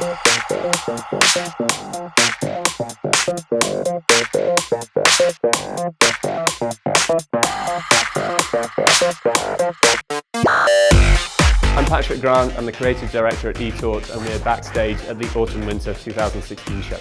I'm Patrick Grant, I'm the creative director at E.Tautz, and we're backstage at the Autumn-Winter 2016 show.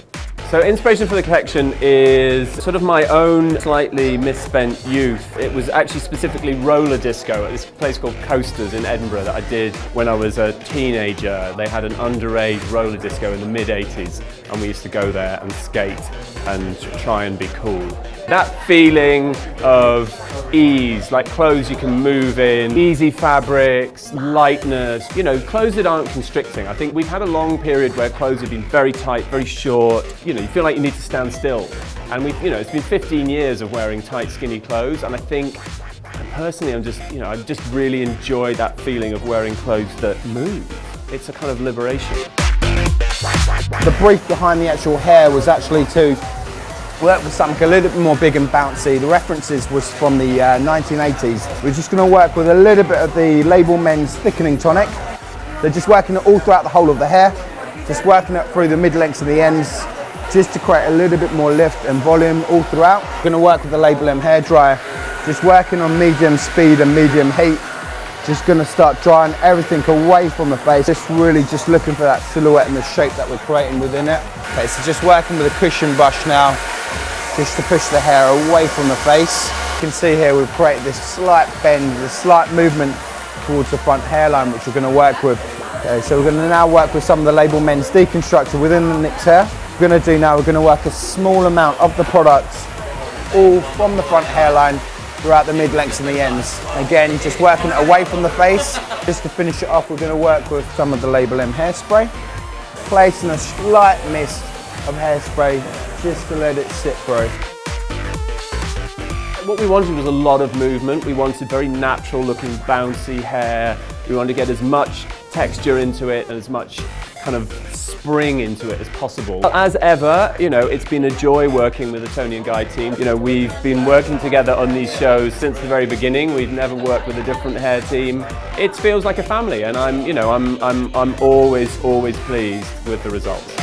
So inspiration for the collection is sort of my own slightly misspent youth. It was actually specifically roller disco at this place called Coasters in Edinburgh that I did when I was a teenager. They had an underage roller disco in the mid-80s, and we used to go there and skate and try and be cool. That feeling of ease, like clothes you can move in, easy fabrics, lightness, you know, clothes that aren't constricting. I think we've had a long period where clothes have been very tight, very short, you feel like you need to stand still. And it's been 15 years of wearing tight, skinny clothes, and I think, personally, I just really enjoy that feeling of wearing clothes that move. It's a kind of liberation. The brief behind the actual hair was actually to work with something a little bit more big and bouncy. The references was from the 1980s. We're just going to work with a little bit of the Label Men's thickening tonic. They're just working it all throughout the whole of the hair, just working it through the mid-lengths and the ends, just to create a little bit more lift and volume all throughout. We're going to work with the Label M hairdryer, just working on medium speed and medium heat. Just going to start drying everything away from the face, just really just looking for that silhouette and the shape that we're creating within it. Okay, so just working with a cushion brush now, just to push the hair away from the face. You can see here we've created this slight bend, this slight movement towards the front hairline, which we're going to work with. Okay, so we're going to now work with some of the Label Men's deconstructor within the NYX hair. We're going to do now, we're going to work a small amount of the products all from the front hairline throughout the mid-lengths and the ends. Again, just working it away from the face. Just to finish it off, we're going to work with some of the Label M hairspray, placing a slight mist of hairspray just to let it sit through. What we wanted was a lot of movement. We wanted very natural looking bouncy hair. We wanted to get as much texture into it and as much kind of spring into it as possible. As ever, it's been a joy working with the Toni&Guy team. We've been working together on these shows since the very beginning. We've never worked with a different hair team. It feels like a family, and I'm always pleased with the results.